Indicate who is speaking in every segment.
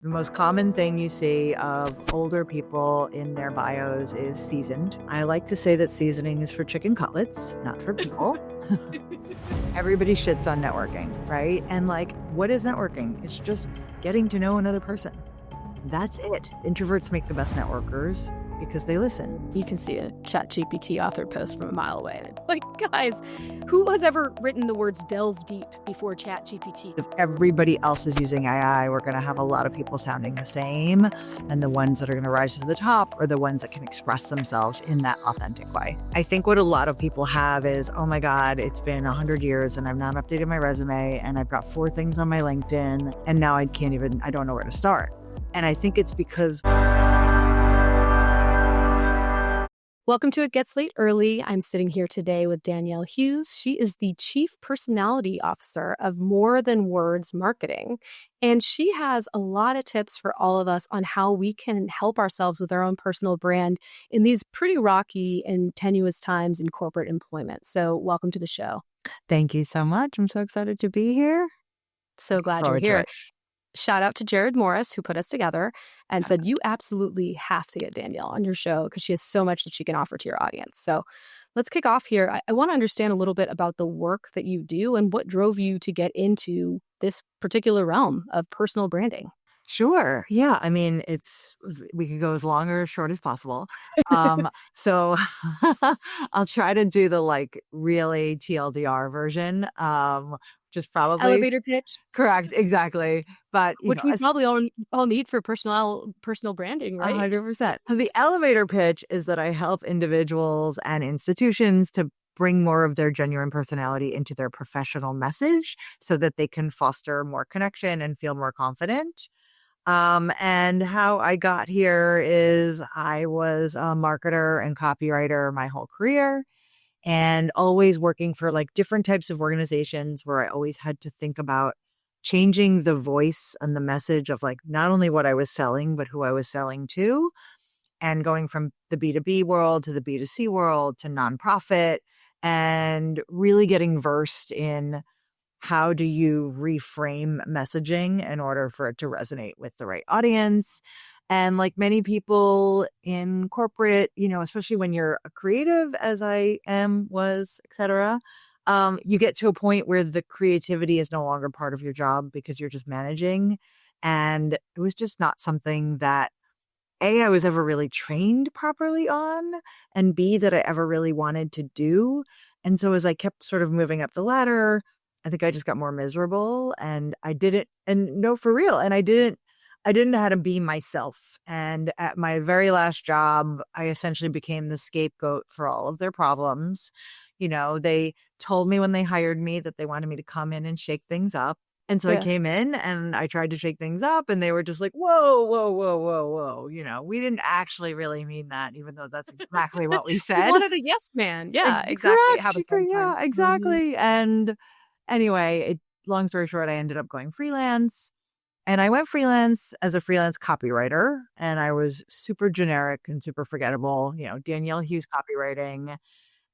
Speaker 1: The most common thing you see of older people in their bios is seasoned. I like to say that seasoning is for chicken cutlets, not for people. Everybody shits on networking, right? And like, what is networking? It's just getting to know another person. That's it. Introverts make the best networkers because they listen.
Speaker 2: You can see a ChatGPT authored post from a mile away. Like, guys, who has ever written the words delve deep before ChatGPT?
Speaker 1: If everybody else is using AI, we're going to have a lot of people sounding the same. And the ones that are going to rise to the top are the ones that can express themselves in that authentic way. I think what a lot of people have is, oh my God, it's been 100 years and I've not updated my resume and I've got 4 things on my LinkedIn and now I don't know where to start. And I think it's because...
Speaker 2: Welcome to It Gets Late Early. I'm sitting here today with Danielle Hughes. She is the Chief Personality Officer of More Than Words Marketing. And she has a lot of tips for all of us on how we can help ourselves with our own personal brand in these pretty rocky and tenuous times in corporate employment. So welcome to the show.
Speaker 1: Thank you so much. I'm so excited to be here.
Speaker 2: So glad you're here. Shout out to Jared Morris, who put us together and said, you absolutely have to get Danielle on your show because she has so much that she can offer to your audience. So let's kick off here. I want to understand a little bit about the work that you do and what drove you to get into this particular realm of personal branding.
Speaker 1: Sure. Yeah. I mean, we could go as long or as short as possible. So I'll try to do the really TLDR version. Just probably
Speaker 2: elevator pitch.
Speaker 1: Correct. Exactly. But
Speaker 2: which we probably all need for personal branding, right?
Speaker 1: 100%. So the elevator pitch is that I help individuals and institutions to bring more of their genuine personality into their professional message so that they can foster more connection and feel more confident. And how I got here is I was a marketer and copywriter my whole career and always working for different types of organizations where I always had to think about changing the voice and the message of not only what I was selling, but who I was selling to, and going from the B2B world to the B2C world to nonprofit and really getting versed in how do you reframe messaging in order for it to resonate with the right audience. And like many people in corporate, especially when you're a creative, as I was, etc., you get to a point where the creativity is no longer part of your job because you're just managing. And it was just not something that A, I was ever really trained properly on, and B, that I ever really wanted to do. And so as I kept sort of moving up the ladder, I think I just got more miserable and I didn't, and no, for real. And I didn't know how to be myself. And at my very last job, I essentially became the scapegoat for all of their problems. They told me when they hired me that they wanted me to come in and shake things up. And so I came in and I tried to shake things up and they were just like, whoa, whoa, whoa, whoa, whoa. We didn't actually really mean that, even though that's exactly what we said.
Speaker 2: You wanted a yes man. Yeah, exactly.
Speaker 1: Yeah, exactly. Mm-hmm. And anyway, long story short, I ended up going freelance. And I went freelance as a freelance copywriter, and I was super generic and super forgettable, Danielle Hughes copywriting.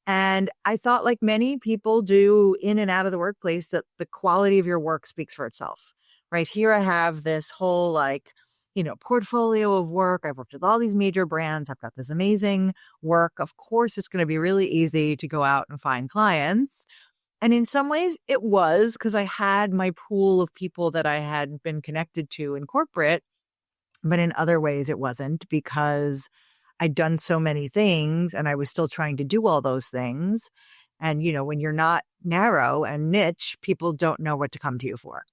Speaker 1: And I thought, like many people do in and out of the workplace, that the quality of your work speaks for itself, right? Here I have this whole portfolio of work. I've worked with all these major brands. I've got this amazing work. Of course, it's going to be really easy to go out and find clients. And in some ways it was, because I had my pool of people that I had been connected to in corporate. But in other ways it wasn't, because I'd done so many things and I was still trying to do all those things. And, when you're not narrow and niche, people don't know what to come to you for.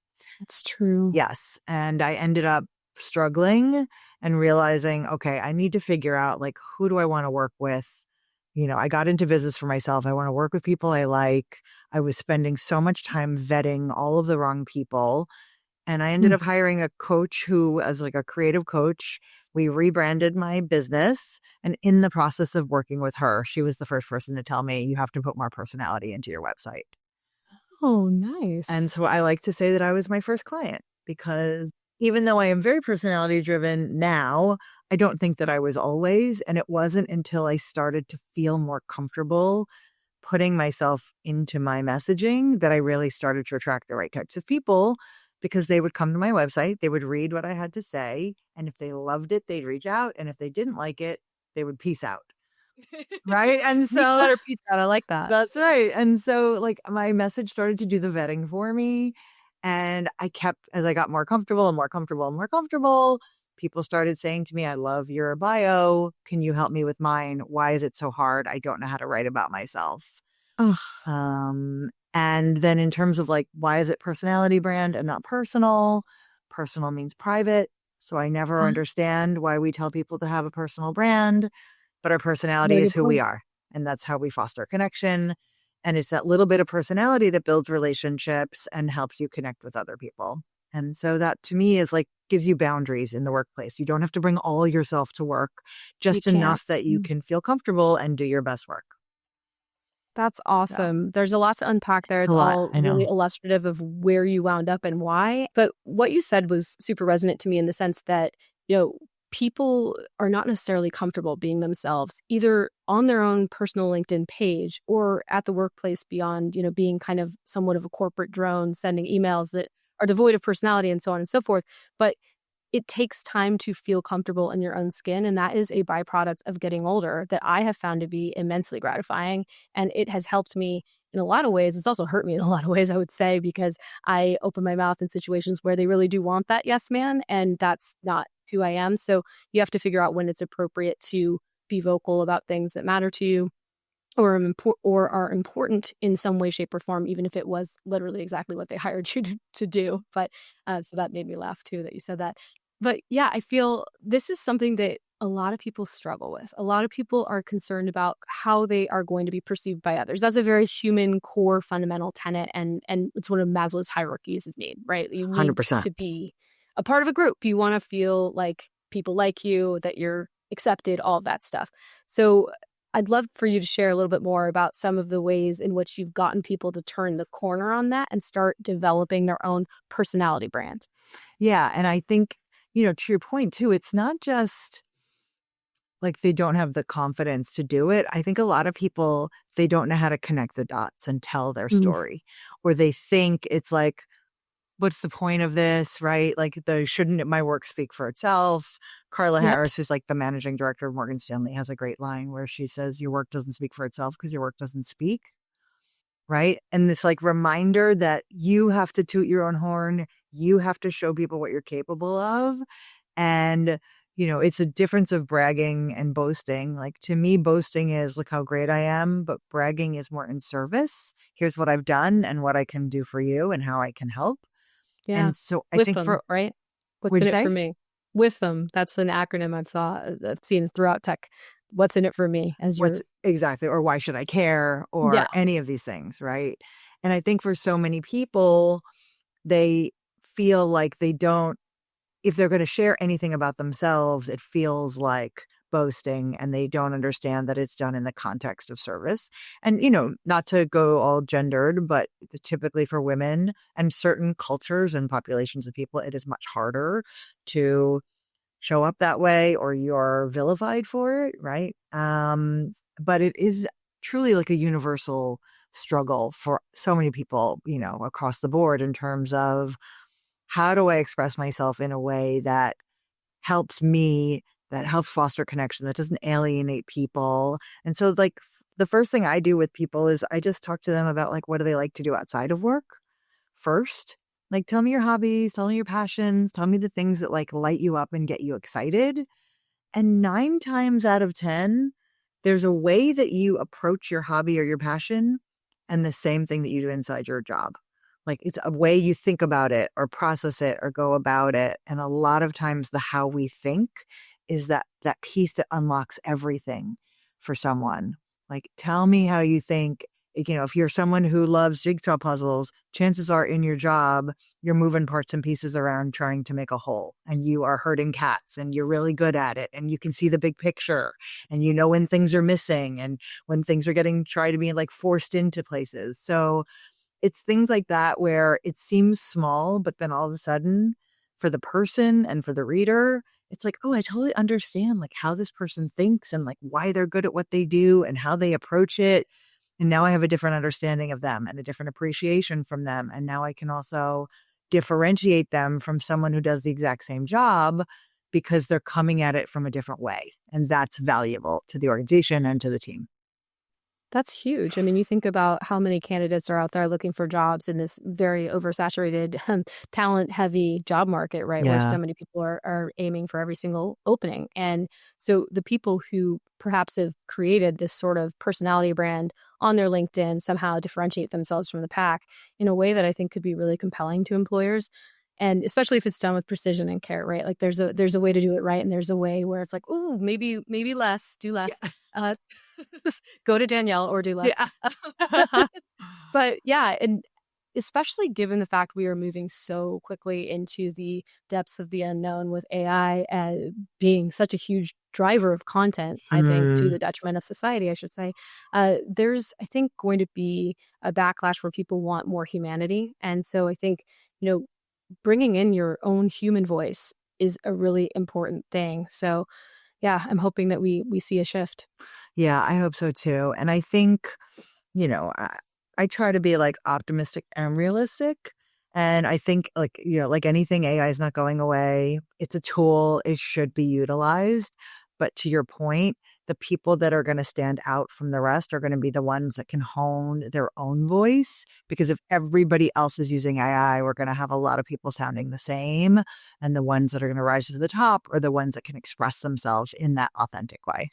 Speaker 2: That's true.
Speaker 1: Yes. And I ended up struggling and realizing, okay, I need to figure out who do I want to work with? I got into business for myself. I want to work with people I like. I was spending so much time vetting all of the wrong people. And I ended up hiring a coach who, as a creative coach, we rebranded my business. And in the process of working with her, she was the first person to tell me, you have to put more personality into your website.
Speaker 2: Oh, nice.
Speaker 1: And so I like to say that I was my first client, because even though I am very personality driven now, I don't think that I was always. And it wasn't until I started to feel more comfortable putting myself into my messaging that I really started to attract the right types of people, because they would come to my website, they would read what I had to say, and if they loved it, they'd reach out, and if they didn't like it, they would peace out. Right? And
Speaker 2: Reach
Speaker 1: so
Speaker 2: out or peace out. I like that.
Speaker 1: that's right. And so like my message started to do the vetting for me. And as I got more comfortable and more comfortable and more comfortable, people started saying to me, I love your bio. Can you help me with mine? Why is it so hard? I don't know how to write about myself.
Speaker 2: Ugh.
Speaker 1: And then in terms of like, why is it personality brand and not personal? Personal means private. So I never understand why we tell people to have a personal brand, but our
Speaker 2: That's a
Speaker 1: personality
Speaker 2: really
Speaker 1: is
Speaker 2: good
Speaker 1: who we
Speaker 2: point.
Speaker 1: are. And that's how we foster connection. And it's that little bit of personality that builds relationships and helps you connect with other people. And so that to me is like gives you boundaries in the workplace. You don't have to bring all yourself to work,
Speaker 2: You
Speaker 1: just
Speaker 2: can't.
Speaker 1: enough that you can feel comfortable and do your best work.
Speaker 2: That's
Speaker 1: So
Speaker 2: awesome. There's a lot to unpack there.
Speaker 1: a
Speaker 2: It's
Speaker 1: lot.
Speaker 2: all
Speaker 1: I
Speaker 2: really
Speaker 1: know.
Speaker 2: illustrative of where you wound up and why. But what you said was super resonant to me in the sense that, you know, people are not necessarily comfortable being themselves, either on their own personal LinkedIn page or at the workplace beyond, being kind of somewhat of a corporate drone, sending emails that are devoid of personality and so on and so forth. But it takes time to feel comfortable in your own skin. And that is a byproduct of getting older that I have found to be immensely gratifying. And it has helped me in a lot of ways. It's also hurt me in a lot of ways, I would say, because I open my mouth in situations where they really do want that yes man. And that's not who I am. So you have to figure out when it's appropriate to be vocal about things that matter to you or are important in some way, shape, or form, even if it was literally exactly what they hired you to do. But so that made me laugh too that you said that. But yeah, I feel this is something that a lot of people struggle with. A lot of people are concerned about how they are going to be perceived by others. That's a very human core fundamental tenet, and it's one of Maslow's hierarchies of need, right? You need
Speaker 1: 100%.
Speaker 2: to be a part of a group. You want to feel like people like you, that you're accepted, all of that stuff. So I'd love for you to share a little bit more about some of the ways in which you've gotten people to turn the corner on that and start developing their own personality brand.
Speaker 1: Yeah. And I think, to your point too, it's not just like they don't have the confidence to do it. I think a lot of people, they don't know how to connect the dots and tell their
Speaker 2: Mm,
Speaker 1: story, or they think it's like, what's the point of this, right? Like, shouldn't my work speak for itself? Carla
Speaker 2: yep.
Speaker 1: Harris, who's like the managing director of Morgan Stanley, has a great line where she says, your work doesn't speak for itself because your work doesn't speak. Right. And this like reminder that you have to toot your own horn. You have to show people what you're capable of. And, it's a difference of bragging and boasting. Like to me, boasting is look how great I am, but bragging is more in service. Here's what I've done and what I can do for you and how I can help.
Speaker 2: Yeah.
Speaker 1: And so I
Speaker 2: With
Speaker 1: think
Speaker 2: them, right? What's
Speaker 1: would
Speaker 2: in
Speaker 1: you
Speaker 2: it for
Speaker 1: say?
Speaker 2: me? With them. That's an acronym I've seen throughout tech. What's in it for me as
Speaker 1: What's
Speaker 2: your
Speaker 1: exactly, or why should I care,
Speaker 2: yeah.
Speaker 1: or any of these things, right? And I think for so many people, they feel like they don't, if they're going to share anything about themselves, it feels like boasting, and they don't understand that it's done in the context of service. And, not to go all gendered, but typically for women and certain cultures and populations of people, it is much harder to show up that way, or you're vilified for it, right? But it is truly like a universal struggle for so many people, across the board in terms of how do I express myself in a way that helps me, that helps foster connection, that doesn't alienate people. And so like the first thing I do with people is I just talk to them about like what do they like to do outside of work first. Like tell me your hobbies, tell me your passions, tell me the things that like light you up and get you excited. And 9 times out of 10, there's a way that you approach your hobby or your passion and the same thing that you do inside your job. Like it's a way you think about it or process it or go about it. And a lot of times the how we think is that piece that unlocks everything for someone. Like tell me how you think. If you're someone who loves jigsaw puzzles, chances are in your job you're moving parts and pieces around trying to make a whole, and you are herding cats and you're really good at it, and you can see the big picture, and when things are missing and when things are getting try to be like forced into places. So it's things like that where it seems small, but then all of a sudden for the person and for the reader, it's like, oh, I totally understand like how this person thinks and like why they're good at what they do and how they approach it. And now I have a different understanding of them and a different appreciation from them. And now I can also differentiate them from someone who does the exact same job because they're coming at it from a different way. And that's valuable to the organization and to the team.
Speaker 2: That's huge. I mean, you think about how many candidates are out there looking for jobs in this very oversaturated, talent-heavy job market, right? Where
Speaker 1: Yeah.
Speaker 2: so many people are aiming for every single opening. And so the people who perhaps have created this sort of personality brand on their LinkedIn somehow differentiate themselves from the pack in a way that I think could be really compelling to employers. And especially if it's done with precision and care, right? Like there's a way to do it right, and there's a way where it's like, oh, maybe less, do less.
Speaker 1: Yeah.
Speaker 2: Uh, go to Danielle or do less.
Speaker 1: Yeah.
Speaker 2: But yeah, and especially given the fact we are moving so quickly into the depths of the unknown with AI being such a huge driver of content, I think, to
Speaker 1: Mm.
Speaker 2: the detriment of society, I should say, there's, I think, going to be a backlash where people want more humanity. And so I think, bringing in your own human voice is a really important thing. So yeah, I'm hoping that we see a shift.
Speaker 1: Yeah, I hope so too. And I think, you know, I try to be like optimistic and realistic. And I think, like, like anything, AI is not going away. It's a tool, it should be utilized. But to your point, the people that are going to stand out from the rest are going to be the ones that can hone their own voice. Because if everybody else is using AI, we're going to have a lot of people sounding the same. And the ones that are going to rise to the top are the ones that can express themselves in that authentic way.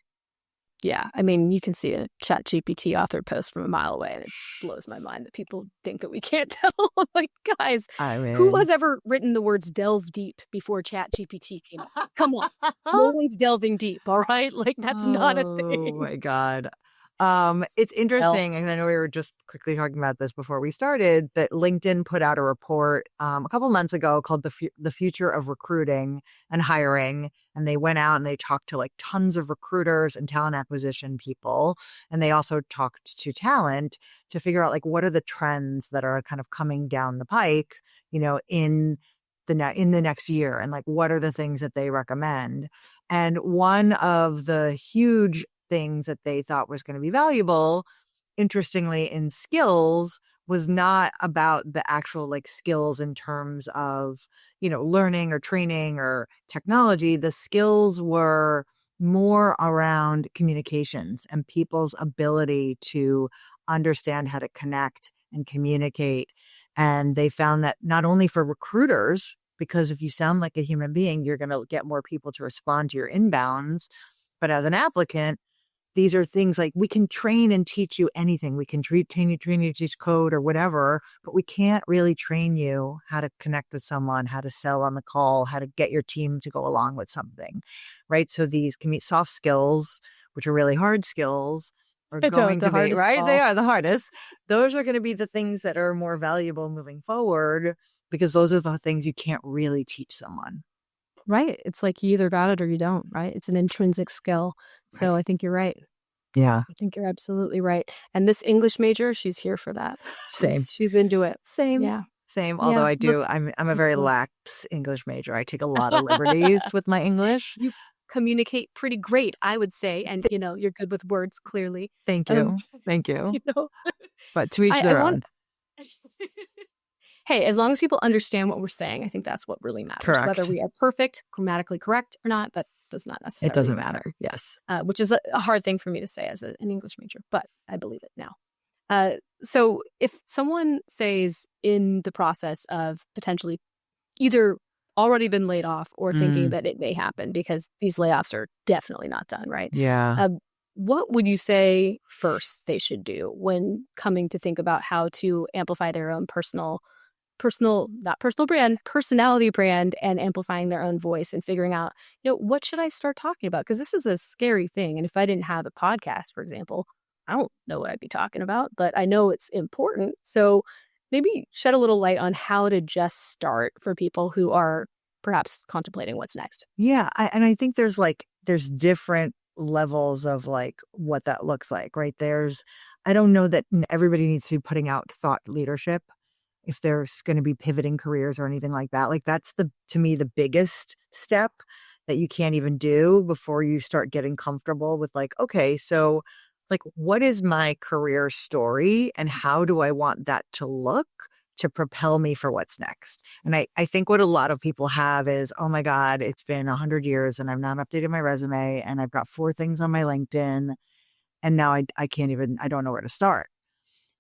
Speaker 2: Yeah, I mean, you can see a ChatGPT authored post from a mile away, and it blows my mind that people think that we can't tell. I'm like, guys,
Speaker 1: I
Speaker 2: who
Speaker 1: mean,
Speaker 2: has ever written the words delve deep before ChatGPT came out? Come on. No one's delving deep, all right? Like, that's not a
Speaker 1: oh
Speaker 2: thing.
Speaker 1: my God. It's
Speaker 2: Well,
Speaker 1: interesting, and I know we were just quickly talking about this before we started, that LinkedIn put out a report a couple months ago called the Future of Recruiting and Hiring. And they went out and they talked to like tons of recruiters and talent acquisition people. And they also talked to talent to figure out like what are the trends that are kind of coming down the pike, in in the next year, and like what are the things that they recommend. And one of the huge things that they thought was going to be valuable, interestingly, in skills, was not about the actual like skills in terms of, learning or training or technology. The skills were more around communications and people's ability to understand how to connect and communicate. And they found that not only for recruiters, because if you sound like a human being, you're going to get more people to respond to your inbounds. But as an applicant, these are things like we can train and teach you anything. We can train you to teach code or whatever, but we can't really train you how to connect with someone, how to sell on the call, how to get your team to go along with something, right? So these can be soft skills, which are really hard skills, are
Speaker 2: I don't,
Speaker 1: going
Speaker 2: the
Speaker 1: to be,
Speaker 2: hardest of
Speaker 1: right? They
Speaker 2: all.
Speaker 1: are the hardest. Those are going to be the things that are more valuable moving forward because those are the things you can't really teach someone.
Speaker 2: Right. It's like you either got it or you don't, right? It's an intrinsic skill.
Speaker 1: Right.
Speaker 2: So I think you're right.
Speaker 1: Yeah.
Speaker 2: I think you're absolutely right. And this English major, she's here for that.
Speaker 1: Same.
Speaker 2: She's into it.
Speaker 1: Same.
Speaker 2: Yeah.
Speaker 1: Same. Although
Speaker 2: Yeah.
Speaker 1: I'm a
Speaker 2: That's
Speaker 1: very
Speaker 2: cool.
Speaker 1: lax English major. I take a lot of liberties with my English.
Speaker 2: You communicate pretty great, I would say, and, you're good with words, clearly.
Speaker 1: Thank
Speaker 2: Um,
Speaker 1: you. Thank you.
Speaker 2: you know,
Speaker 1: But to each
Speaker 2: I
Speaker 1: their
Speaker 2: want
Speaker 1: own.
Speaker 2: Hey, as long as people understand what we're saying, I think that's what really matters. Whether
Speaker 1: Correct.
Speaker 2: we are perfect, grammatically correct or not, that does not
Speaker 1: It
Speaker 2: necessarily
Speaker 1: doesn't
Speaker 2: matter,
Speaker 1: matter. Yes.
Speaker 2: which is a hard thing for me to say as an English major, but I believe it now. So if someone says in the process of potentially either already been laid off or thinking
Speaker 1: Mm,
Speaker 2: that it may happen because these layoffs are definitely not done, right?
Speaker 1: yeah.
Speaker 2: What would you say first they should do when coming to think about how to amplify their own not personal brand, personality brand, and amplifying their own voice and figuring out, what should I start talking about? Because this is a scary thing. And if I didn't have a podcast, for example, I don't know what I'd be talking about, but I know it's important. So maybe shed a little light on how to just start for people who are perhaps contemplating what's next.
Speaker 1: Yeah. And I think there's different levels of like what that looks like, right? I don't know that everybody needs to be putting out thought leadership if there's going to be pivoting careers or anything like that. Like that's to me, the biggest step that you can't even do before you start getting comfortable with like, okay, so like, what is my career story and how do I want that to look to propel me for what's next. And I think what a lot of people have is, oh my God, it's been 100 years and I've not updated my resume and I've got 4 things on my LinkedIn. And now I can't even, I don't know where to start.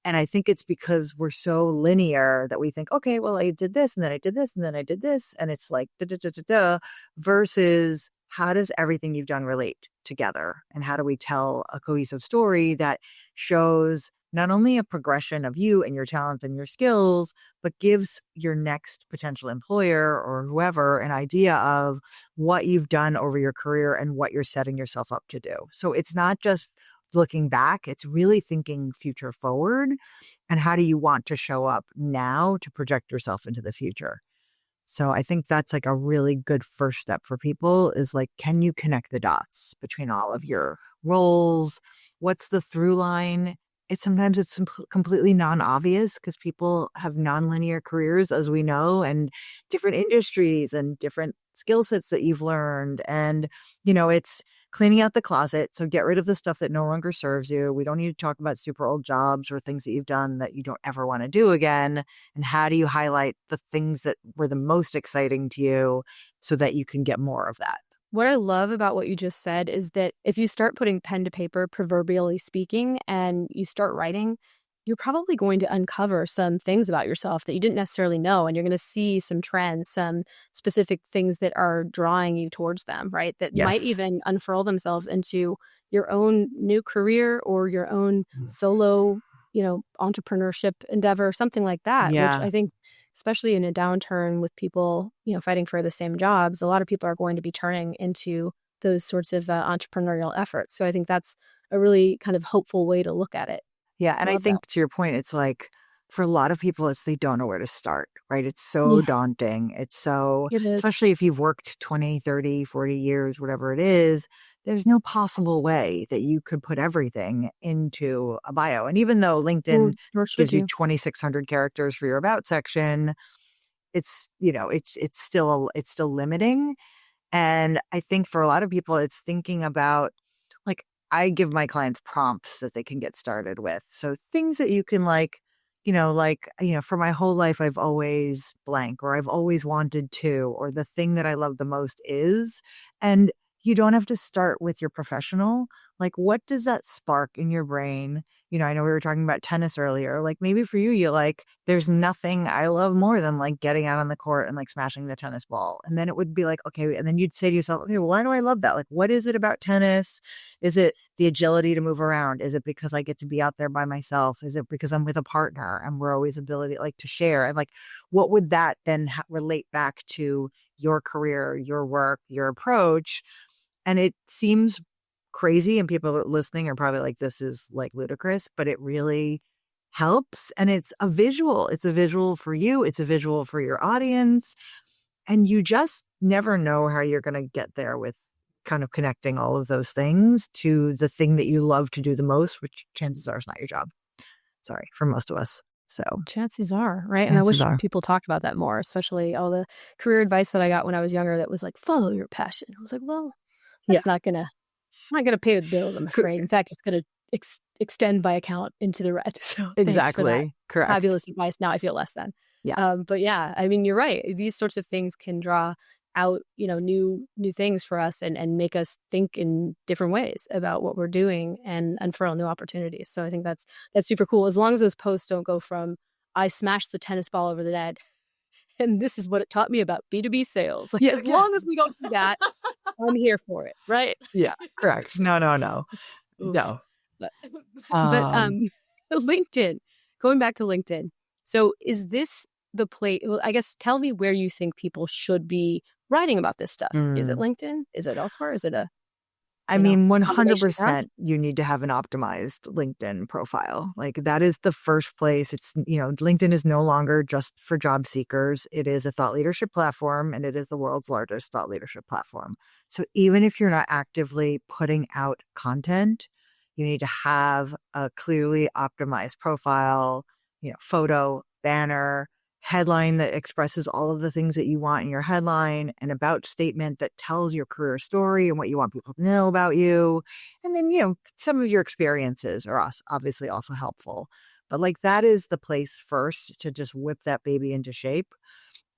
Speaker 1: And I think it's because we're so linear that we think, okay, well, I did this and then I did this and then I did this. And it's like, da, da, da, da, da, versus how does everything you've done relate together? And how do we tell a cohesive story that shows not only a progression of you and your talents and your skills, but gives your next potential employer or whoever an idea of what you've done over your career and what you're setting yourself up to do. So it's not just looking back, it's really thinking future forward. And how do you want to show up now to project yourself into the future? So I think that's like a really good first step for people is like, can you connect the dots between all of your roles? What's the through line? Sometimes it's completely non-obvious because people have non-linear careers, as we know, and different industries and different skill sets that you've learned. And, it's cleaning out the closet. So get rid of the stuff that no longer serves you. We don't need to talk about super old jobs or things that you've done that you don't ever want to do again. And how do you highlight the things that were the most exciting to you so that you can get more of that?
Speaker 2: What I love about what you just said is that if you start putting pen to paper, proverbially speaking, and you start writing, you're probably going to uncover some things about yourself that you didn't necessarily know. And you're going to see some trends, some specific things that are drawing you towards them, right? That might
Speaker 1: Yes.
Speaker 2: even unfurl themselves into your own new career or your own solo, entrepreneurship endeavor, something like that, which
Speaker 1: Yeah.
Speaker 2: I think, especially in a downturn with people, fighting for the same jobs, a lot of people are going to be turning into those sorts of entrepreneurial efforts. So I think that's a really kind of hopeful way to look at it.
Speaker 1: Yeah. And I
Speaker 2: Love that.
Speaker 1: think to your point, it's like for a lot of people, it's they don't know where to start, right? It's so
Speaker 2: Yeah,
Speaker 1: daunting. It's so,
Speaker 2: it is.
Speaker 1: especially if you've worked 20, 30, 40 years, whatever it is, there's no possible way that you could put everything into a bio. And even though LinkedIn
Speaker 2: Nor should
Speaker 1: gives you
Speaker 2: you.
Speaker 1: 2,600 characters for your about section, it's still limiting. And I think for a lot of people, it's thinking about like I give my clients prompts that they can get started with. So things that you can for my whole life, I've always blank, or I've always wanted to, or the thing that I love the most is, and you don't have to start with your professional. Like, what does that spark in your brain? I know we were talking about tennis earlier. Like maybe for you, there's nothing I love more than like getting out on the court and like smashing the tennis ball. And then it would be like, okay. And then you'd say to yourself, okay, well, why do I love that? Like, what is it about tennis? Is it the agility to move around? Is it because I get to be out there by myself? Is it because I'm with a partner and we're always ability like to share? And like, what would that then relate back to your career, your work, your approach? And it seems crazy and people listening are probably like, this is like ludicrous, but it really helps. And it's a visual. It's a visual for you. It's a visual for your audience. And you just never know how you're going to get there with kind of connecting all of those things to the thing that you love to do the most, which chances are is not your job. Sorry, for most of us. So
Speaker 2: Chances are, right? And I
Speaker 1: chances
Speaker 2: wish
Speaker 1: are.
Speaker 2: people talked about that more, especially all the career advice that I got when I was younger that was like, follow your passion. I was like, well,
Speaker 1: Yeah.
Speaker 2: that's not gonna pay the bills, I'm afraid. In fact, it's gonna extend my account into the red. So thanks for that
Speaker 1: Exactly. Correct.
Speaker 2: fabulous advice. Now I feel less than.
Speaker 1: Yeah.
Speaker 2: But yeah, I mean, you're right. These sorts of things can draw out, new things for us and make us think in different ways about what we're doing and unfurl new opportunities. So I think that's super cool. As long as those posts don't go from I smashed the tennis ball over the net and this is what it taught me about B2B sales. Like
Speaker 1: Yeah.
Speaker 2: as long as we don't do that, I'm here for it, right?
Speaker 1: Yeah. Correct. No, no, no.
Speaker 2: Oof.
Speaker 1: No.
Speaker 2: But but
Speaker 1: Um,
Speaker 2: LinkedIn, going back to LinkedIn. So is this the place? Well, I guess tell me where you think people should be writing about this stuff. Is it
Speaker 1: mm.
Speaker 2: LinkedIn? Is it elsewhere? Is it a,
Speaker 1: I mean,
Speaker 2: combination thereof?
Speaker 1: 100% you need to have an optimized LinkedIn profile. Like that is the first place. LinkedIn is no longer just for job seekers. It is a thought leadership platform and it is the world's largest thought leadership platform. So even if you're not actively putting out content, you need to have a clearly optimized profile, photo, banner, headline that expresses all of the things that you want in your headline, an about statement that tells your career story and what you want people to know about you. And then, some of your experiences are obviously also helpful. But like that is the place first to just whip that baby into shape.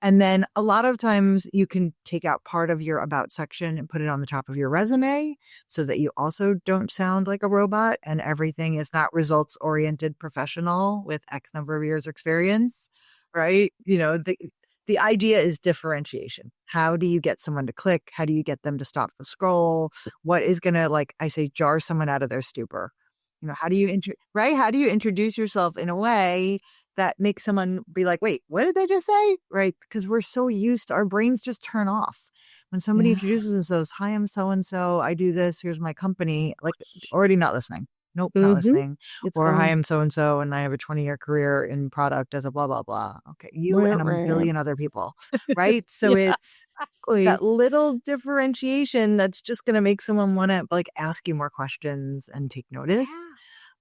Speaker 1: And then a lot of times you can take out part of your about section and put it on the top of your resume so that you also don't sound like a robot and everything is not results oriented professional with X number of years experience, right? The idea is differentiation. How do you get someone to click? How do you get them to stop the scroll? What is going to, like I say, jar someone out of their stupor? How do you, right? How do you introduce yourself in a way that makes someone be like, wait, what did they just say? Right. Because we're so used to our brains just turn off. When somebody
Speaker 2: Yeah.
Speaker 1: introduces themselves, hi, I'm so and so, I do this, here's my company, like already not listening. Nope, not
Speaker 2: Mm-hmm.
Speaker 1: listening.
Speaker 2: It's
Speaker 1: Or hi,
Speaker 2: gone.
Speaker 1: I'm so and so, and I have a 20-year career in product as a blah, blah, blah. Okay. You and a billion other people. Right. So
Speaker 2: Yeah,
Speaker 1: it's
Speaker 2: exactly.
Speaker 1: that little differentiation that's just going to make someone want to like ask you more questions and take notice.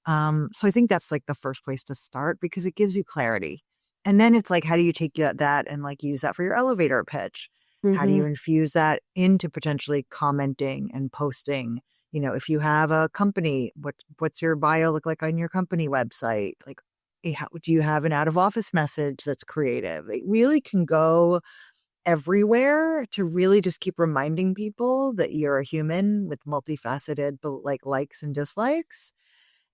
Speaker 2: Yeah.
Speaker 1: So I think that's like the first place to start because it gives you clarity. And then it's like, how do you take that and like use that for your elevator pitch? How do
Speaker 2: Mm-hmm.
Speaker 1: you infuse that into potentially commenting and posting? If you have a company, what's your bio look like on your company website? Like, how, do you have an out of office message that's creative? It really can go everywhere to really just keep reminding people that you're a human with multifaceted like likes and dislikes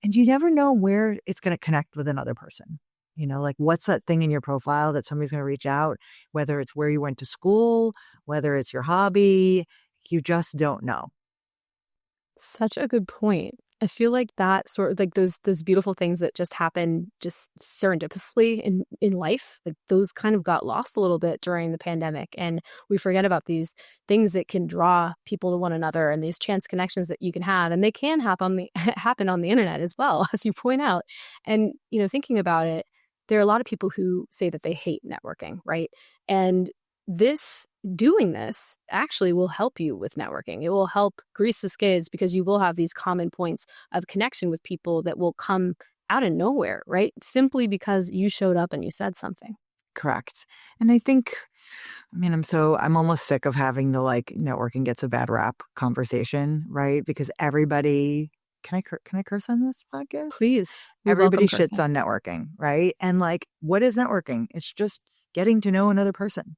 Speaker 1: and you never know where it's going to connect with another person. Like what's that thing in your profile that somebody's going to reach out, whether it's where you went to school, whether it's your hobby, you just don't know.
Speaker 2: Such a good point. I feel like that sort of like those beautiful things that just happen just serendipitously in life, like those kind of got lost a little bit during the pandemic. And we forget about these things that can draw people to one another and these chance connections that you can have. And they can happen on the happen on the internet as well, as you point out. And thinking about it, there are a lot of people who say that they hate networking, right? And this doing this actually will help you with networking. It will help grease the skids because you will have these common points of connection with people that will come out of nowhere, right? Simply because you showed up and you said something.
Speaker 1: Correct. And I think, I'm almost sick of having the like networking gets a bad rap conversation, right? Because everybody, can I curse on this podcast?
Speaker 2: Please, we welcome
Speaker 1: Everybody shits
Speaker 2: cursing.
Speaker 1: on networking, right? And like, what is networking? It's just getting to know another person.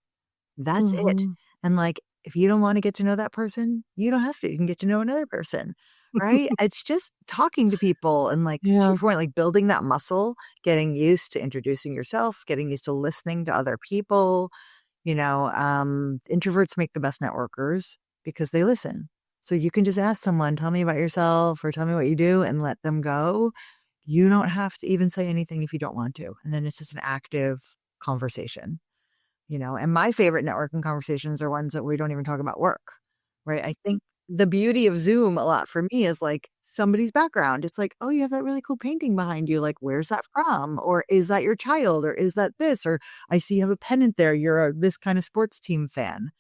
Speaker 1: That's it.
Speaker 2: Mhm.
Speaker 1: And like, if you don't want to get to know that person, you don't have to. You can get to know another person, right? It's just talking to people and like, to
Speaker 2: Yeah.
Speaker 1: your point, like building that muscle, getting used to introducing yourself, getting used to listening to other people. Introverts make the best networkers because they listen. So you can just ask someone, tell me about yourself or tell me what you do and let them go. You don't have to even say anything if you don't want to. And then it's just an active conversation. And my favorite networking conversations are ones that we don't even talk about work, right? I think the beauty of Zoom a lot for me is like somebody's background. It's like, oh, you have that really cool painting behind you. Like, where's that from? Or is that your child? Or is that this? Or I see you have a pennant there. You're this kind of sports team fan.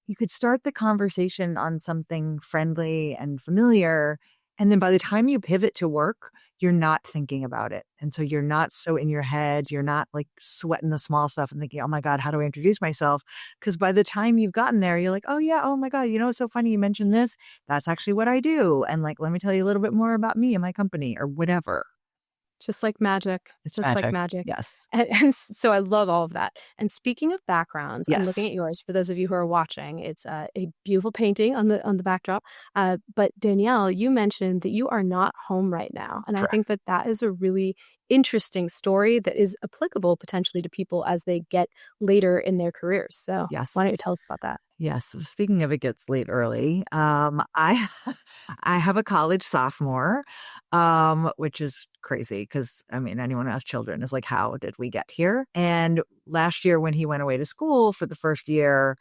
Speaker 1: You could start the conversation on something friendly and familiar. And then by the time you pivot to work, you're not thinking about it. And so you're not so in your head. You're not like sweating the small stuff and thinking, oh my God, how do I introduce myself? Because by the time you've gotten there, you're like, oh yeah, oh my God, it's so funny you mentioned this. That's actually what I do. And like, let me tell you a little bit more about me and my company or whatever.
Speaker 2: Just like magic,
Speaker 1: It's
Speaker 2: just like
Speaker 1: magic.
Speaker 2: magic.
Speaker 1: Yes.
Speaker 2: And so I love all of that. And speaking of backgrounds, I'm
Speaker 1: Yes.
Speaker 2: looking at yours. For those of you who are watching, it's a beautiful painting on the backdrop. But Danielle, you mentioned that you are not home right now, and I think
Speaker 1: Correct.
Speaker 2: that that is a really interesting story that is applicable potentially to people as they get later in their careers. So why don't
Speaker 1: Yes.
Speaker 2: you tell us about that?
Speaker 1: Yes. So speaking of it gets late early, I I have a college sophomore, which is crazy because anyone who has children is like, how did we get here? And last year when he went away to school for the first year,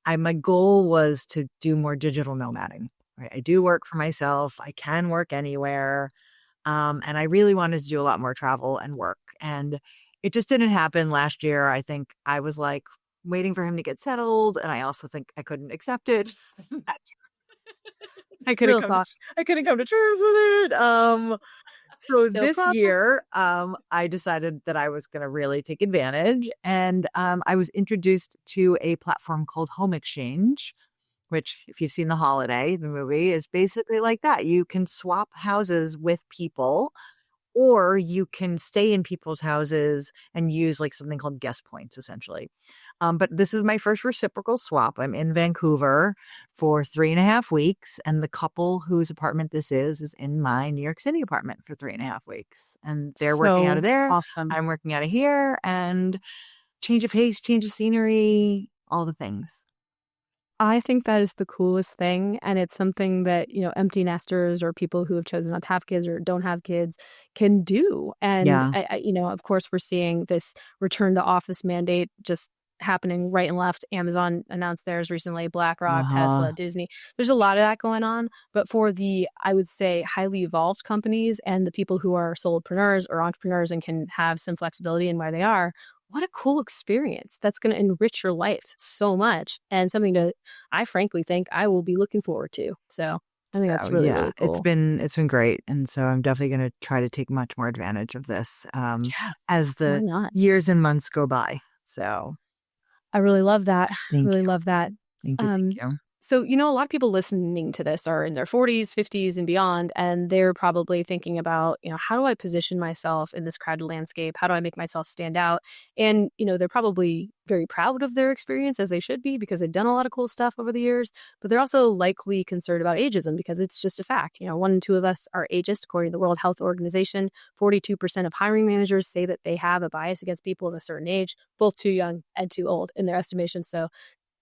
Speaker 1: my goal was to do more digital nomading. Right. I do work for myself. I can work anywhere. And I really wanted to do a lot more travel and work. And it just didn't happen last year. I think I was like waiting for him to get settled. And I also think I couldn't accept it. I couldn't
Speaker 2: Real
Speaker 1: come to
Speaker 2: talk.
Speaker 1: I couldn't come to terms with it. So
Speaker 2: Still
Speaker 1: this
Speaker 2: process.
Speaker 1: year, I decided that I was going to really take advantage, and I was introduced to a platform called Home Exchange, which, if you've seen The Holiday, the movie, is basically like that. You can swap houses with people or you can stay in people's houses and use like something called guest points, essentially. But this is my first reciprocal swap. I'm in Vancouver for 3.5 weeks, and the couple whose apartment this is in my New York City apartment for 3.5 weeks. And they're working out of
Speaker 2: So
Speaker 1: there.
Speaker 2: awesome.
Speaker 1: I'm working out of here, and change of pace, change of scenery, all the things.
Speaker 2: I think that is the coolest thing. And it's something that, empty nesters or people who have chosen not to have kids or don't have kids can do. And,
Speaker 1: Yeah.
Speaker 2: of course, we're seeing this return to office mandate just happening right and left. Amazon announced theirs recently, BlackRock,
Speaker 1: Uh-huh.
Speaker 2: Tesla, Disney. There's a lot of that going on. But for the, I would say, highly evolved companies and the people who are solopreneurs or entrepreneurs and can have some flexibility in where they are, what a cool experience. That's going to enrich your life so much and something to, I frankly think I will be looking forward to. So I think that's
Speaker 1: So
Speaker 2: really,
Speaker 1: yeah,
Speaker 2: really cool.
Speaker 1: it's been great. And so I'm definitely going to try to take much more advantage of this
Speaker 2: Yeah,
Speaker 1: as
Speaker 2: why
Speaker 1: the
Speaker 2: not?
Speaker 1: years and months go by. So
Speaker 2: I really love that.
Speaker 1: thank
Speaker 2: Really
Speaker 1: you.
Speaker 2: love that.
Speaker 1: Thank you.
Speaker 2: Um,
Speaker 1: Thank you.
Speaker 2: so, a lot of people listening to this are in their 40s, 50s, and beyond, and they're probably thinking about, how do I position myself in this crowded landscape? How do I make myself stand out? And, they're probably very proud of their experience, as they should be, because they've done a lot of cool stuff over the years, but they're also likely concerned about ageism because it's just a fact. 1 in 2 of us are ageist, according to the World Health Organization. 42% of hiring managers say that they have a bias against people of a certain age, both too young and too old in their estimation. So,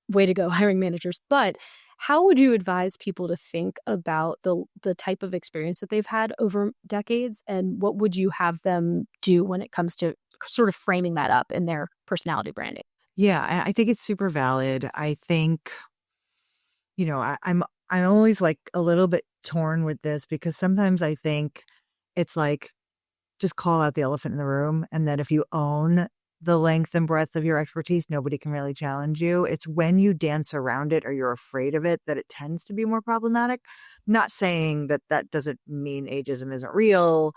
Speaker 2: way to go, hiring managers. But how would you advise people to think about the type of experience that they've had over decades, and what would you have them do when it comes to sort of framing that up in their personality branding?
Speaker 1: Yeah, I think it's super valid. I think, I'm always like a little bit torn with this because sometimes I think it's like just call out the elephant in the room. And then if you own the length and breadth of your expertise, nobody can really challenge you. It's when you dance around it or you're afraid of it that it tends to be more problematic. Not saying that that doesn't mean ageism isn't real,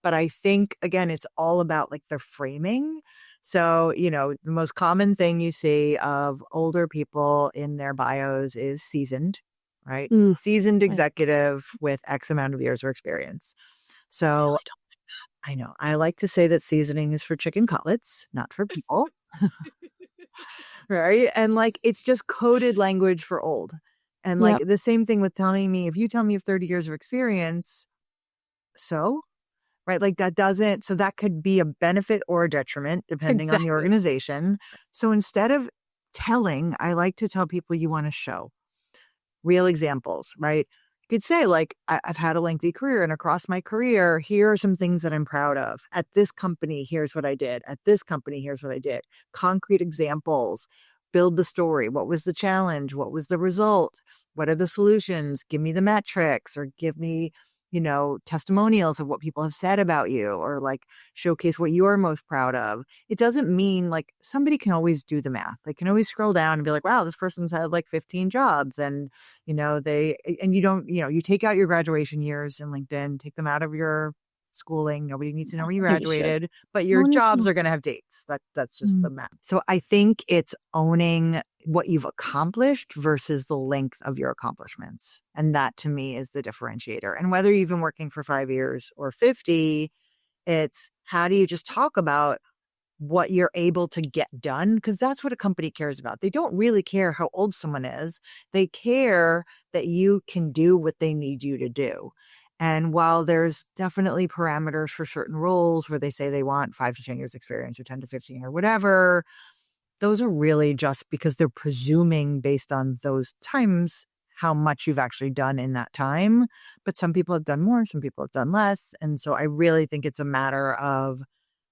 Speaker 1: but I think, again, it's all about like the framing. So, the most common thing you see of older people in their bios is seasoned, right?
Speaker 2: Mm,
Speaker 1: Seasoned
Speaker 2: I
Speaker 1: executive with X amount of years of experience. So
Speaker 2: really
Speaker 1: I know. I like to say that seasoning is for chicken cutlets, not for people. Right. And like it's just coded language for old. And
Speaker 2: don't.
Speaker 1: like
Speaker 2: Yep,
Speaker 1: the same thing with telling me, if you tell me you have 30 years of experience, so, right, like that doesn't, so that could be a benefit or a detriment depending on the
Speaker 2: exactly.
Speaker 1: organization. So instead of telling, I like to tell people you want to show real examples, right? You could say, like, I've had a lengthy career, and across my career, here are some things that I'm proud of. At this company, here's what I did. At this company, here's what I did. Concrete examples. Build the story. What was the challenge? What was the result? What are the solutions? Give me the metrics or give me, testimonials of what people have said about you or like showcase what you're most proud of. It doesn't mean like somebody can always do the math. They can always scroll down and be like, wow, this person's had like 15 jobs and and you don't, you take out your graduation years in LinkedIn, take them out of your schooling. Nobody needs to know when you
Speaker 2: You should.
Speaker 1: graduated, but
Speaker 2: No
Speaker 1: your
Speaker 2: one needs to
Speaker 1: jobs
Speaker 2: know.
Speaker 1: are going to have dates. That's just
Speaker 2: Mm.
Speaker 1: the math. So I think it's owning what you've accomplished versus the length of your accomplishments. And that to me is the differentiator. And whether you've been working for 5 years or 50, it's how do you just talk about what you're able to get done, because that's what a company cares about. They don't really care how old someone is. They care that you can do what they need you to do. And while there's definitely parameters for certain roles where they say they want 5 to 10 years experience or 10 to 15 or whatever, those are really just because they're presuming based on those times how much you've actually done in that time. But some people have done more, some people have done less. And so I really think it's a matter of,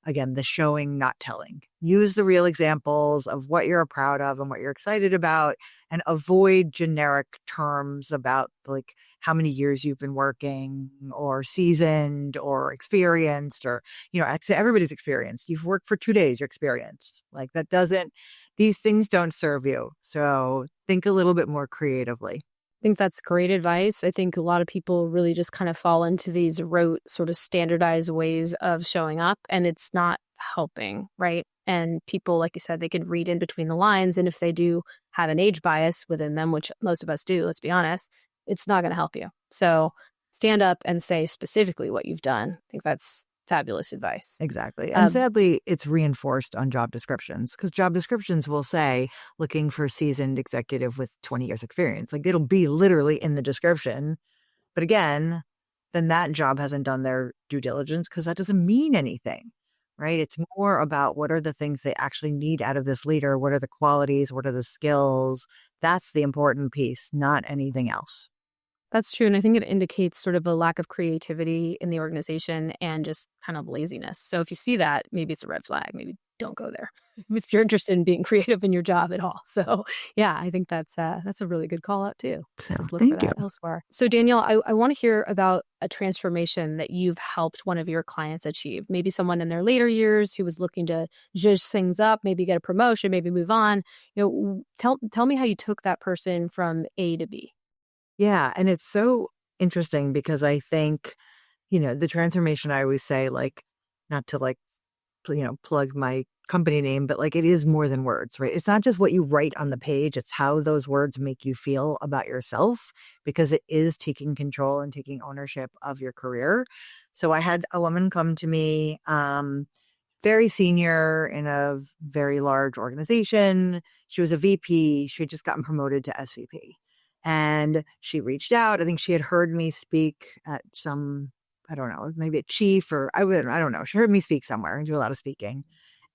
Speaker 1: again, the showing, not telling. Use the real examples of what you're proud of and what you're excited about, and avoid generic terms about like how many years you've been working or seasoned or experienced or, actually everybody's experienced. You've worked for 2 days, you're experienced. Like that doesn't, these things don't serve you. So think a little bit more creatively.
Speaker 2: Think that's great advice. I think a lot of people really just kind of fall into these rote, sort of standardized ways of showing up, and it's not helping, right? And people, like you said, they can read in between the lines. And if they do have an age bias within them, which most of us do, let's be honest, it's not going to help you. So stand up and say specifically what you've done. I think that's fabulous advice.
Speaker 1: Exactly. And sadly, it's reinforced on job descriptions because job descriptions will say looking for a seasoned executive with 20 years experience. Like it'll be literally in the description. But again, then that job hasn't done their due diligence because that doesn't mean anything, right? It's more about what are the things they actually need out of this leader? What are the qualities? What are the skills? That's the important piece, not anything else.
Speaker 2: That's true. And I think it indicates sort of a lack of creativity in the organization and just kind of laziness. So if you see that, maybe it's a red flag. Maybe don't go there if you're interested in being creative in your job at all. So yeah, I think that's a really good call out too.
Speaker 1: So
Speaker 2: Just look for
Speaker 1: thank you.
Speaker 2: that elsewhere. So Danielle, I want to hear about a transformation that you've helped one of your clients achieve. Maybe someone in their later years who was looking to zhuzh things up, maybe get a promotion, maybe move on. Tell me how you took that person from A to B.
Speaker 1: Yeah. And it's so interesting because I think, the transformation I always say, like, not to like, plug my company name, but like it is more than words, right? It's not just what you write on the page, it's how those words make you feel about yourself because it is taking control and taking ownership of your career. So I had a woman come to me, very senior in a very large organization. She was a VP. She had just gotten promoted to SVP. And she reached out. I think she had heard me speak at some, I don't know, maybe a chief or I don't know. She heard me speak somewhere and do a lot of speaking.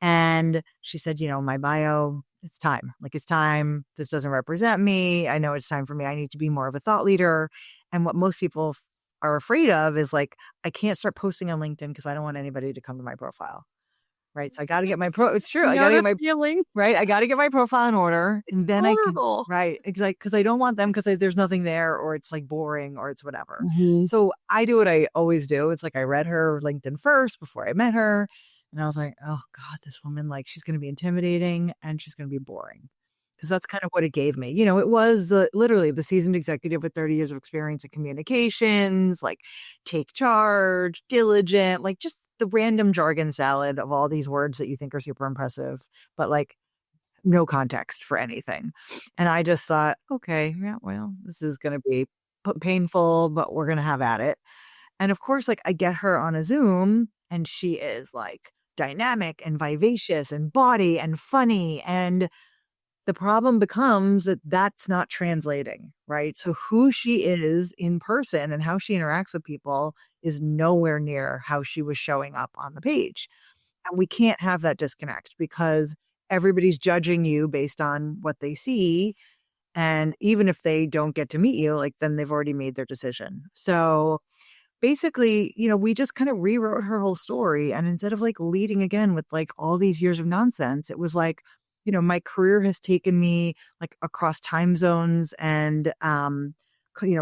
Speaker 1: And she said, my bio, it's time. Like it's time. This doesn't represent me. I know it's time for me. I need to be more of a thought leader. And what most people are afraid of is like, I can't start posting on LinkedIn because I don't want anybody to come to my profile. Right. So I got to get it's true. I got to get my
Speaker 2: feeling.
Speaker 1: Right. I got to get my profile in order.
Speaker 2: It's
Speaker 1: and then
Speaker 2: horrible.
Speaker 1: Right. Exactly. Because I don't want them because there's nothing there or it's like boring or it's whatever.
Speaker 2: Mm-hmm.
Speaker 1: So I do what I always do. It's like I read her LinkedIn first before I met her. And I was like, oh God, this woman, like she's going to be intimidating and she's going to be boring. Because that's kind of what it gave me. It was literally the seasoned executive with 30 years of experience in communications, like take charge, diligent, like just the random jargon salad of all these words that you think are super impressive, but like no context for anything. And I just thought, okay, yeah, well, this is going to be painful, but we're going to have at it. And of course, like I get her on a Zoom and she is like dynamic and vivacious and bawdy and funny. And the problem becomes that that's not translating, right? So who she is in person and how she interacts with people is nowhere near how she was showing up on the page. And we can't have that disconnect because everybody's judging you based on what they see. And even if they don't get to meet you, like then they've already made their decision. So basically, we just kind of rewrote her whole story. And instead of like leading again with like all these years of nonsense, it was like, my career has taken me like across time zones and,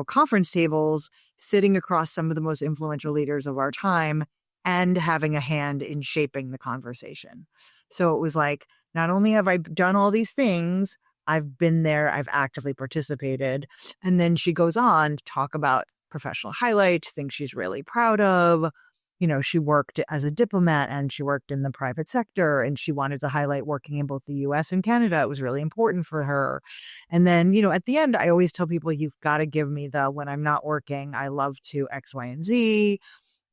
Speaker 1: conference tables, sitting across some of the most influential leaders of our time and having a hand in shaping the conversation. So it was like, not only have I done all these things, I've been there, I've actively participated. And then she goes on to talk about professional highlights, things she's really proud of. She worked as a diplomat and she worked in the private sector and she wanted to highlight working in both the US and Canada. It was really important for her. And then, at the end, I always tell people, you've got to give me when I'm not working, I love to X, Y, and Z.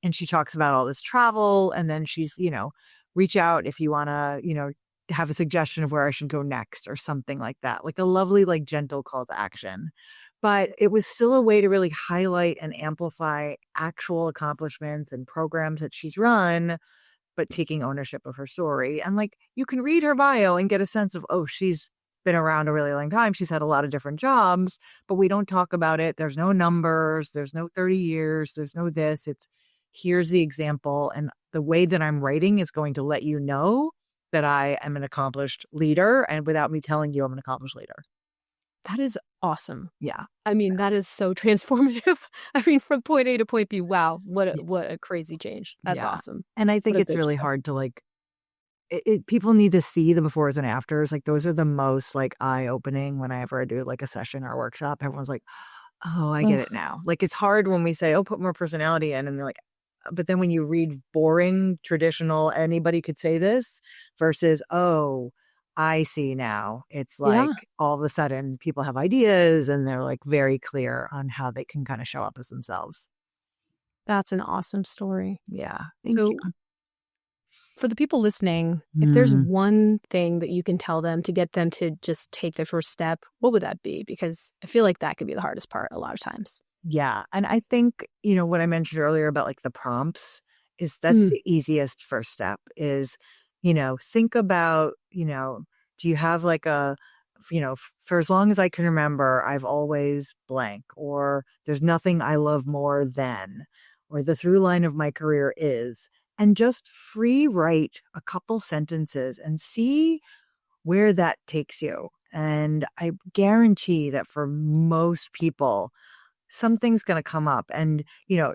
Speaker 1: And she talks about all this travel. And then she's, reach out if you want to, have a suggestion of where I should go next or something like that. Like a lovely, like gentle call to action. But it was still a way to really highlight and amplify actual accomplishments and programs that she's run, but taking ownership of her story. And like you can read her bio and get a sense of, oh, she's been around a really long time. She's had a lot of different jobs, but we don't talk about it. There's no numbers. There's no 30 years. There's no this. It's here's the example. And the way that I'm writing is going to let you know that I am an accomplished leader. And without me telling you I'm an accomplished leader.
Speaker 2: That is awesome.
Speaker 1: Yeah.
Speaker 2: I mean, that is so transformative. I mean, from point A to point B, wow, what a crazy change. That's awesome.
Speaker 1: And I think it's really hard to like, people need to see the befores and afters. Like those are the most like eye-opening whenever I do like a session or a workshop. Everyone's like, oh, I get it now. Like it's hard when we say, oh, put more personality in. And they're like, but then when you read boring, traditional, anybody could say this versus, oh, I see now. It's like all of a sudden people have ideas and they're like very clear on how they can kind of show up as themselves.
Speaker 2: That's an awesome story.
Speaker 1: Yeah. Thank
Speaker 2: So
Speaker 1: you.
Speaker 2: for the people listening, if there's one thing that you can tell them to get them to just take their first step, what would that be? Because I feel like that could be the hardest part a lot of times.
Speaker 1: Yeah. And I think, what I mentioned earlier about like the prompts is that's the easiest first step is, think about, do you have like for as long as I can remember, I've always blank, or there's nothing I love more than, or the through line of my career is, and just free write a couple sentences and see where that takes you. And I guarantee that for most people, something's going to come up. And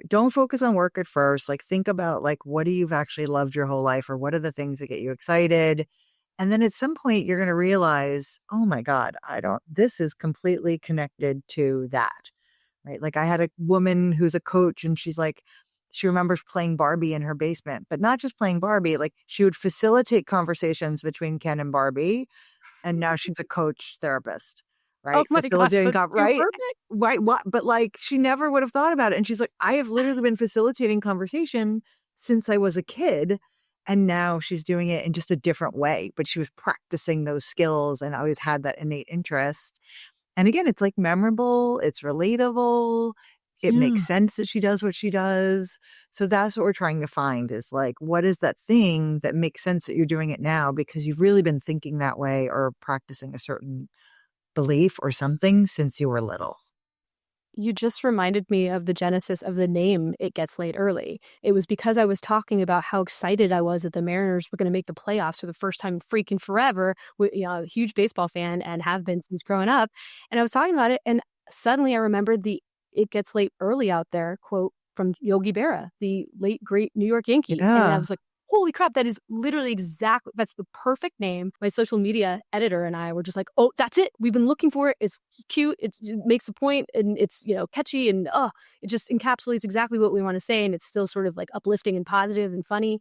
Speaker 1: don't focus on work at first. Like, think about like, what do you've actually loved your whole life, or what are the things that get you excited? And then at some point you're going to realize, oh my God, this is completely connected to that. Right. Like, I had a woman who's a coach, and she's like, she remembers playing Barbie in her basement, but not just playing Barbie. Like, she would facilitate conversations between Ken and Barbie, and now she's a coach therapist,
Speaker 2: Oh
Speaker 1: right?
Speaker 2: my gosh,
Speaker 1: Facilitating,
Speaker 2: that's too
Speaker 1: right?
Speaker 2: perfect.
Speaker 1: Right. What? But like, she never would have thought about it. And she's like, I have literally been facilitating conversation since I was a kid. And now she's doing it in just a different way. But she was practicing those skills and always had that innate interest. And again, it's like memorable, it's relatable. It makes
Speaker 2: Yeah.
Speaker 1: sense that she does what she does. So that's what we're trying to find is like, what is that thing that makes sense that you're doing it now because you've really been thinking that way or practicing a certain belief or something since you were little.
Speaker 2: You just reminded me of the genesis of the name It Gets Late Early. It was because I was talking about how excited I was that the Mariners were going to make the playoffs for the first time in freaking forever. A huge baseball fan and have been since growing up. And I was talking about it, and suddenly I remembered the It Gets Late Early out there quote from Yogi Berra, the late, great New York Yankee. And I
Speaker 1: Yeah,
Speaker 2: was like, holy crap, that is literally that's the perfect name. My social media editor and I were just like, oh, that's it. We've been looking for it. It's cute. It makes the point, and it's, catchy, and it just encapsulates exactly what we want to say. And it's still sort of like uplifting and positive and funny.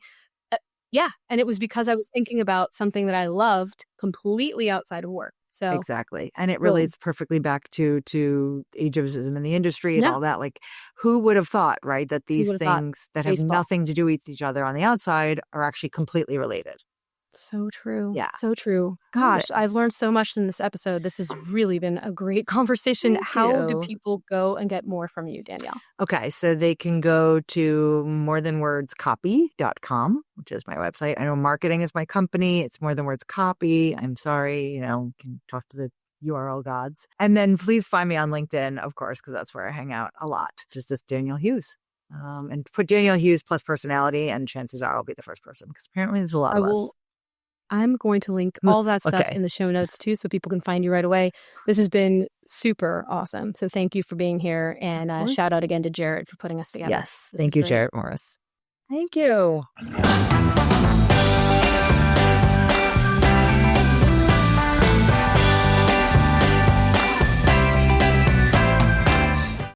Speaker 2: Yeah. And it was because I was thinking about something that I loved completely outside of work. So
Speaker 1: exactly. And it
Speaker 2: boom.
Speaker 1: relates perfectly back to ageism in the industry and
Speaker 2: Yeah.
Speaker 1: all that. Like, who would have thought, right, that
Speaker 2: Who
Speaker 1: these
Speaker 2: would have thought?
Speaker 1: things that have
Speaker 2: Baseball.
Speaker 1: nothing to do with each other on the outside are actually completely related?
Speaker 2: So true.
Speaker 1: Yeah.
Speaker 2: So true.
Speaker 1: Love it.
Speaker 2: Gosh, I've learned so much in this episode. This has really been a great conversation.
Speaker 1: Thank
Speaker 2: How do
Speaker 1: you.
Speaker 2: people go and get more from you, Danielle?
Speaker 1: Okay, so they can go to morethanwordscopy.com, which is my website. I know marketing is my company. It's More Than Words Copy. I'm sorry, can talk to the URL gods. And then please find me on LinkedIn, of course, because that's where I hang out a lot. Just as Danielle Hughes. And put Danielle Hughes plus personality, and chances are I'll be the first person because apparently there's a lot
Speaker 2: I
Speaker 1: of
Speaker 2: will
Speaker 1: us.
Speaker 2: I'm going to link all that stuff
Speaker 1: Okay.
Speaker 2: in the show notes too, so people can find you right away. This has been super awesome. So thank you for being here, and shout out again to Jared for putting us together.
Speaker 1: Yes.
Speaker 2: This is
Speaker 1: Thank you,
Speaker 2: great.
Speaker 1: Jarrett Morris. Thank you.